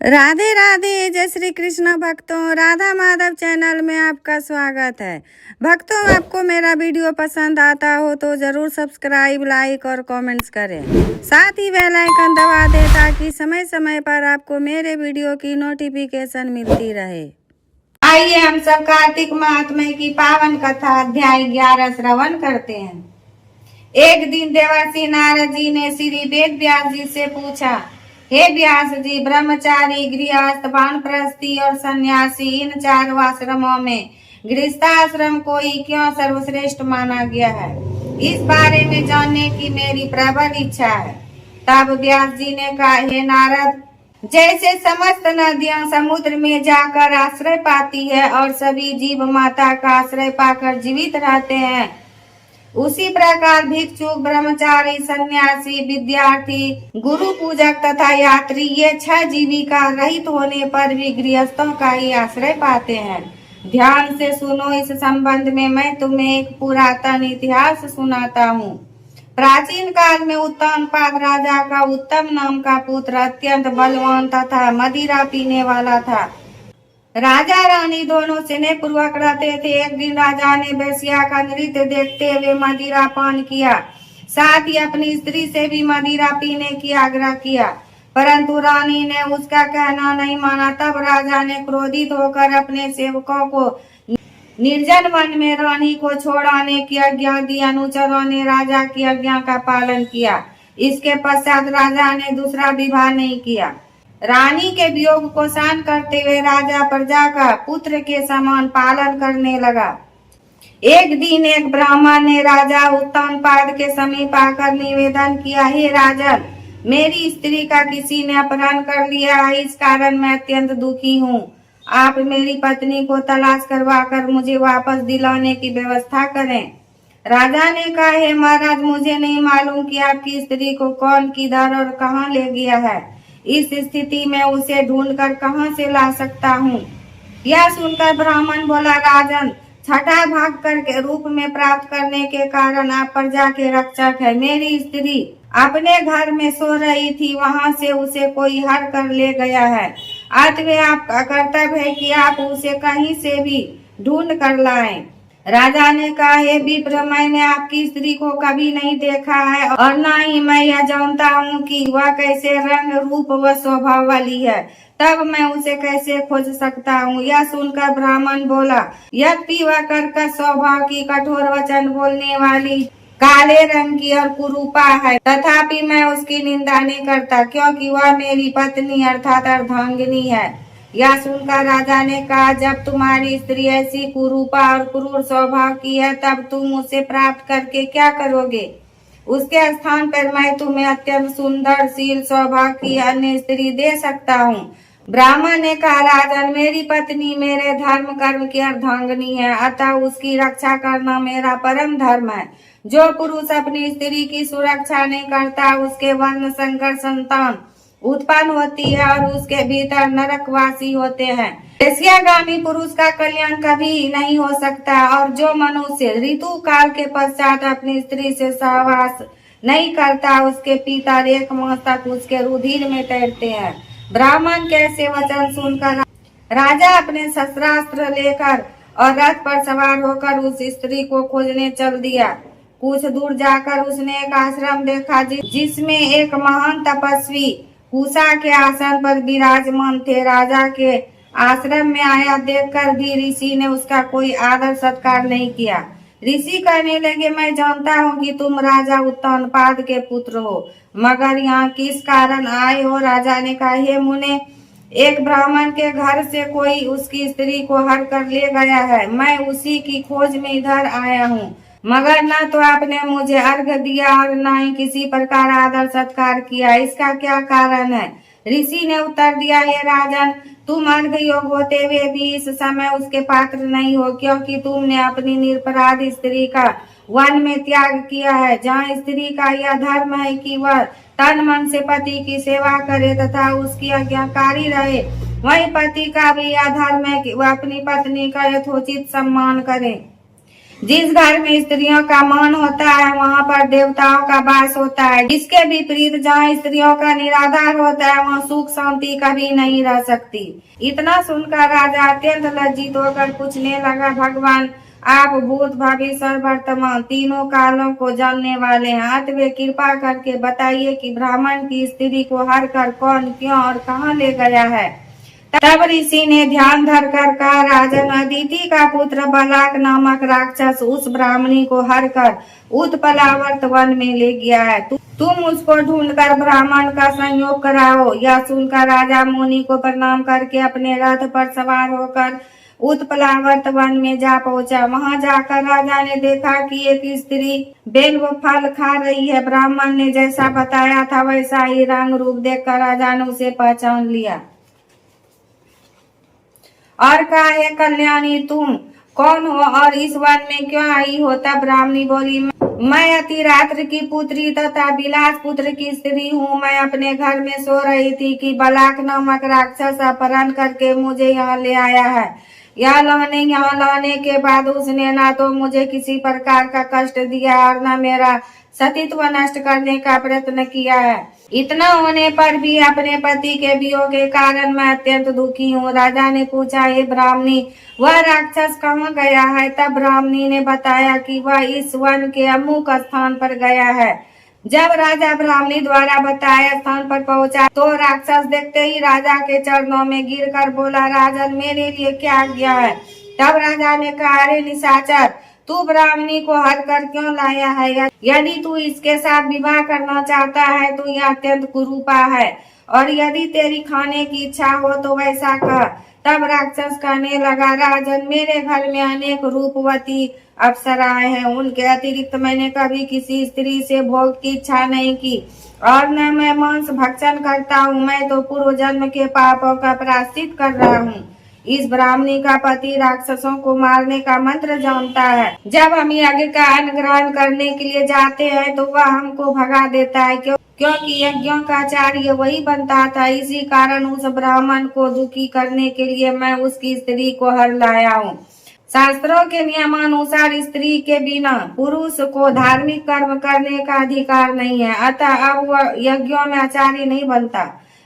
राधे राधे। जय श्री कृष्ण भक्तों, राधा माधव चैनल में आपका स्वागत है। भक्तों, आपको मेरा वीडियो पसंद आता हो तो जरूर सब्सक्राइब, लाइक और कमेंट्स करें। साथ ही बेल आइकन दबा दें ताकि समय समय पर आपको मेरे वीडियो की नोटिफिकेशन मिलती रहे। आइए हम सब कार्तिक महात्म्य की पावन कथा अध्याय 11 श्रवण करते हैं। एक दिन देवर्षि नारद जी ने श्री वेद व्यास जी से पूछा, हे व्यास जी, ब्रह्मचारी, गृहस्थ, वानप्रस्थी और सन्यासी, इन चारों आश्रमों में गृहस्थाश्रम को ही क्यों सर्वश्रेष्ठ माना गया है? इस बारे में जानने की मेरी प्रबल इच्छा है। तब व्यास जी ने कहा, हे नारद, जैसे समस्त नदियां समुद्र में जाकर आश्रय पाती है और सभी जीव माता का आश्रय पाकर जीवित रहते हैं, उसी प्रकार भिक्षुक, ब्रह्मचारी, सन्यासी, विद्यार्थी, गुरु पूजक तथा यात्री ये 6 जीविका रहित होने पर भी गृहस्थों का ही आश्रय पाते हैं। ध्यान से सुनो, इस संबंध में मैं तुम्हें एक पुरातन इतिहास सुनाता हूँ। प्राचीन काल में उत्तानपाद राजा का उत्तम नाम का पुत्र अत्यंत बलवान तथा मदिरा पीने वाला था। राजा रानी दोनों स्नेह पूर्वक रहते थे। एक दिन राजा ने वेश्या का नृत्य देखते हुए मदिरा पान किया, साथ ही अपनी स्त्री से भी मदिरा पीने की आग्रह किया, परंतु रानी ने उसका कहना नहीं माना। तब राजा ने क्रोधित होकर अपने सेवकों को निर्जन वन में रानी को छोड़ाने की आज्ञा दी। अनुचरों ने राजा की आज्ञा का पालन किया। इसके पश्चात राजा ने दूसरा विवाह नहीं किया। रानी के वियोग को सहन करते हुए राजा प्रजा का पुत्र के समान पालन करने लगा। एक दिन एक ब्राह्मण ने राजा उत्तानपाद के समीप आकर निवेदन किया, हे राजन, मेरी स्त्री का किसी ने अपहरण कर लिया है, इस कारण मैं अत्यंत दुखी हूँ। आप मेरी पत्नी को तलाश करवाकर मुझे वापस दिलाने की व्यवस्था करें। राजा ने कहा, हे महाराज, मुझे नहीं मालूम कि आपकी स्त्री को कौन, किधर और कहाँ ले गया है। इस स्थिति में उसे ढूंढकर कहां से ला सकता हूँ? यह सुनकर ब्राह्मण बोला, राजन, छठा भाग कर के रूप में प्राप्त करने के कारण आप प्रजा के रक्षक है। मेरी स्त्री अपने घर में सो रही थी, वहां से उसे कोई हर कर ले गया है। अतः आपका कर्तव्य है कि आप उसे कहीं से भी ढूंढ कर लाएं। राजा ने कहा, हे विप्र, मैंने आपकी स्त्री को कभी नहीं देखा है और न ही मैं यह जानता हूँ कि वह कैसे रंग, रूप व स्वभाव वाली है। तब मैं उसे कैसे खोज सकता हूँ? यह सुनकर ब्राह्मण बोला, यद्यपि वह कर्कश स्वभाव की, कठोर वचन बोलने वाली, काले रंग की और कुरूपा है, तथापि मैं उसकी निंदा नहीं करता, क्योंकि वह मेरी पत्नी अर्थात अर्धांगिनी है। यह सुनकर राजा ने कहा, जब तुम्हारी स्त्री ऐसी कुरूपा और क्रूर स्वभाव की है, तब तुम उसे प्राप्त करके क्या करोगे? उसके स्थान पर मैं तुम्हें अत्यंत सुंदर, शील स्वभाव की अन्य स्त्री दे सकता हूँ। ब्राह्मण ने कहा, राजन, मेरी पत्नी मेरे धर्म कर्म की अर्धांगिनी है, अतः उसकी रक्षा करना मेरा परम धर्म है। जो पुरुष अपनी स्त्री की सुरक्षा नहीं करता, उसके वर्ण संकर संतान उत्पन्न होती है और उसके भीतर नरकवासी होते हैं। वेश्यागामी पुरुष का कल्याण कभी नहीं हो सकता। और जो मनुष्य ऋतु काल के पश्चात अपनी स्त्री से सहवास नहीं करता, उसके पिता 1 मास तक उसके रुधिर में तैरते हैं। ब्राह्मण के ऐसे वचन सुनकर राजा अपने शस्त्रास्त्र लेकर और रथ पर सवार होकर उस स्त्री को खोजने चल दिया। कुछ दूर जाकर उसने एक आश्रम देखा जिसमें एक महान तपस्वी कुशा के आसन पर विराजमान थे। राजा के आश्रम में आया देखकर भी ऋषि ने उसका कोई आदर सत्कार नहीं किया। ऋषि कहने लगे, मैं जानता हूँ कि तुम राजा उत्तानपाद के पुत्र हो, मगर यहाँ किस कारण आए हो? राजा ने कहा, हे मुने, एक ब्राह्मण के घर से कोई उसकी स्त्री को हर कर ले गया है। मैं उसी की खोज में इधर आया हूँ, मगर न तो आपने मुझे अर्घ्य दिया और न ही किसी प्रकार आदर सत्कार किया। इसका क्या कारण है? ऋषि ने उत्तर दिया, हे राजन, तुम अर्घ्य योग होते हुए भी इस समय उसके पात्र नहीं हो, क्योंकि तुमने अपनी निरपराध स्त्री का वन में त्याग किया है। जहाँ स्त्री का यह धर्म है कि वह तन मन से पति की सेवा करे तथा उसकी आज्ञाकारी रहे, वही पति का भी यह धर्म है कि वह अपनी पत्नी का यथोचित सम्मान करे। जिस घर में स्त्रियों का मान होता है वहाँ पर देवताओं का वास होता है। इसके विपरीत जहाँ स्त्रियों का निराधार होता है वहाँ सुख शांति कभी नहीं रह सकती। इतना सुनकर राजा अत्यंत लज्जित होकर पूछने लगा, भगवान आप भूत भविष्य और वर्तमान तीनों कालों को जानने वाले हैं, अतः कृपा करके बताइए कि ब्राह्मण की स्त्री को हर कर कौन, क्यों और कहाँ ले गया है। तब ऋषि ने ध्यान धर कर कहा, राजन अदिति का पुत्र बलाक नामक राक्षस उस ब्राह्मणी को हर कर उत्पलावर्त वन में ले गया है। तुम उसको ढूंढकर ब्राह्मण का संयोग कराओ। यह सुनकर राजा मुनि को प्रणाम करके अपने रथ पर सवार होकर उत्पलावर्त वन में जा पहुंचा। वहां जाकर राजा ने देखा कि एक स्त्री बेल व फल खा रही है। ब्राह्मण ने जैसा बताया था वैसा ही रंग रूप देखकर राजा ने उसे पहचान लिया और कहा, हे कल्याणी तुम कौन हो और इस वन में क्यों आई हो। तब ब्राह्मणी बोली, मैं अतिरात्र की पुत्री तथा बिलास पुत्र की स्त्री हूँ। मैं अपने घर में सो रही थी कि बलाक नामक राक्षस अपहरण करके मुझे यहाँ ले आया है। यहाँ लाने के बाद उसने ना तो मुझे किसी प्रकार का कष्ट दिया और न मेरा सतीत्व नष्ट करने का प्रयत्न किया है। इतना होने पर भी अपने पति के वियोग के कारण मैं अत्यंत दुखी हूँ। राजा ने पूछा, हे ब्राह्मणी वह राक्षस कहाँ गया है। तब ब्राह्मणी ने बताया कि वह इस वन के अमुक स्थान पर गया है। जब राजा ब्राह्मणी द्वारा बताए स्थान पर पहुंचा तो राक्षस देखते ही राजा के चरणों में गिरकर बोला, राजन मेरे लिए क्या आज्ञा है। तब राजा ने कहा, अरे निशाचर तू ब्राह्मणी को हर कर क्यों लाया है। यदि तू इसके साथ विवाह करना चाहता है तो यह अत्यंत कुरूपा है और यदि तेरी खाने की इच्छा हो तो वैसा कह। तब राक्षस कहने लगा, राजन मेरे घर में अनेक रूपवती अप्सराएं हैं, उनके अतिरिक्त मैंने कभी किसी स्त्री से भोग की इच्छा नहीं की और न मैं मांस भक्षण करता हूँ। मैं तो पूर्व जन्म के पापों का प्रायश्चित कर रहा हूँ। इस ब्राह्मणी का पति राक्षसों को मारने का मंत्र जानता है। जब हम यज्ञ का अन्न ग्रहण करने के लिए जाते हैं तो वह हमको भगा देता है, क्योंकि यज्ञों का आचार्य वही बनता था। इसी कारण उस ब्राह्मण को दुखी करने के लिए मैं उसकी स्त्री को हर लाया हूँ। शास्त्रों के नियमानुसार स्त्री के बिना पुरुष को धार्मिक कर्म करने का अधिकार नहीं है, अतः अब वह यज्ञों में आचार्य नहीं बनता।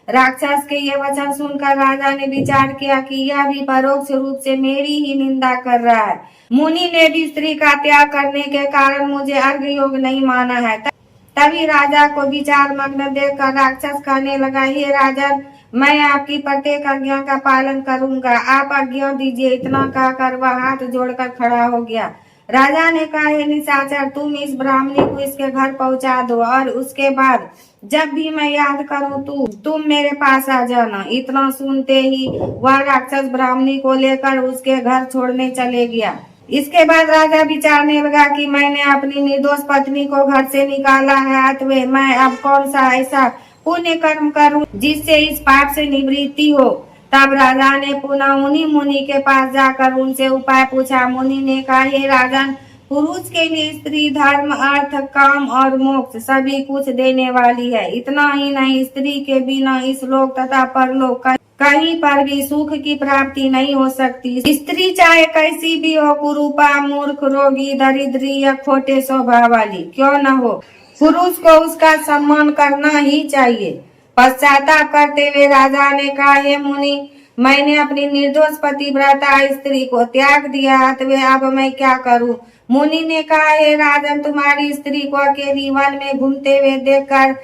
राक्षस के ये वचन सुनकर राजा ने विचार किया कि यह भी परोक्ष रूप से मेरी ही निंदा कर रहा है। मुनि ने भी स्त्री का त्याग करने के कारण मुझे अर्घ्य योग नहीं माना है। तभी राजा को विचार मग्न देखकर राक्षस कहने लगा, हे राजन मैं आपकी प्रत्येक आज्ञा का पालन करूंगा, आप आज्ञा दीजिए। इतना कहकर वह हाथ जोड़कर खड़ा हो गया। राजा ने कहा, हे निशाचर तुम इस ब्राह्मणी को इसके घर पहुंचा दो और उसके बाद जब भी मैं याद करूं तुम मेरे पास आ जाना। इतना सुनते ही वह राक्षस ब्राह्मणी को लेकर उसके घर छोड़ने चले गया। इसके बाद राजा विचारने लगा कि मैंने अपनी निर्दोष पत्नी को घर से निकाला है, अतः मैं अब कौन सा ऐसा पुण्य कर्म करूं जिससे इस पाप से निवृत्ति हो। तब राजा ने पुनः उन्हीं मुनि के पास जाकर उनसे उपाय पूछा। मुनि ने कहा, हे राजन पुरुष के लिए स्त्री धर्म अर्थ काम और मोक्ष सभी कुछ देने वाली है। इतना ही नहीं, स्त्री के बिना इस लोक तथा परलोक कहीं पर भी सुख की प्राप्ति नहीं हो सकती। स्त्री चाहे कैसी भी हो, कुरूपा मूर्ख रोगी दरिद्री या खोटे स्वभाव वाली क्यों न हो, पुरुष को उसका सम्मान करना ही चाहिए। पश्चाताप करते हुए राजा ने कहा, हे मुनि मैंने अपनी निर्दोष पतिव्रता स्त्री को त्याग दिया, अतः अब मैं क्या करूं। मुनि ने कहा, हे राजन तुम्हारी स्त्री को अकेली वन में घूमते हुए देखकर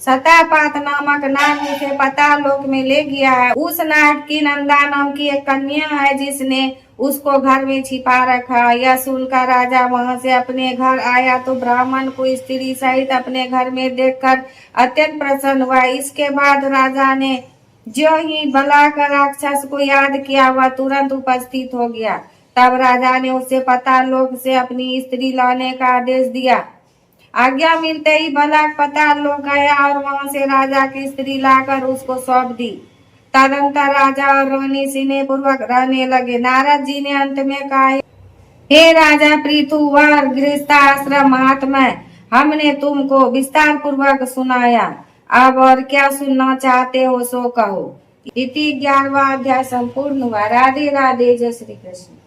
सतापात नामक नाग उसे पाताल लोक में ले गया है। उस नाग की नंदा नाम की एक कन्या है जिसने उसको घर में छिपा रखा। यह सुनकर राजा वहां से अपने घर आया तो ब्राह्मण को स्त्री सहित अपने घर में देखकर अत्यंत प्रसन्न हुआ। इसके बाद राजा ने जो ही बलाक राक्षस को याद किया वह तुरंत उपस्थित हो गया। तब राजा ने उसे पाताल लोक से अपनी स्त्री लाने का आदेश दिया। आज्ञा मिलते ही बलाक पाताल लोक गया और वहां से राजा की स्त्री लाकर उसको सौंप दी। तदंतर राजा और रानी स्नेह पूर्वक रहने लगे। नारद जी ने अंत में कहा, हे राजा पृथुवर गृहस्थाश्रम महात्मा, हमने तुमको विस्तार पूर्वक सुनाया, अब और क्या सुनना चाहते हो सो कहो। इति 11वां अध्याय संपूर्ण हुआ। राधे राधे, जय श्री कृष्ण।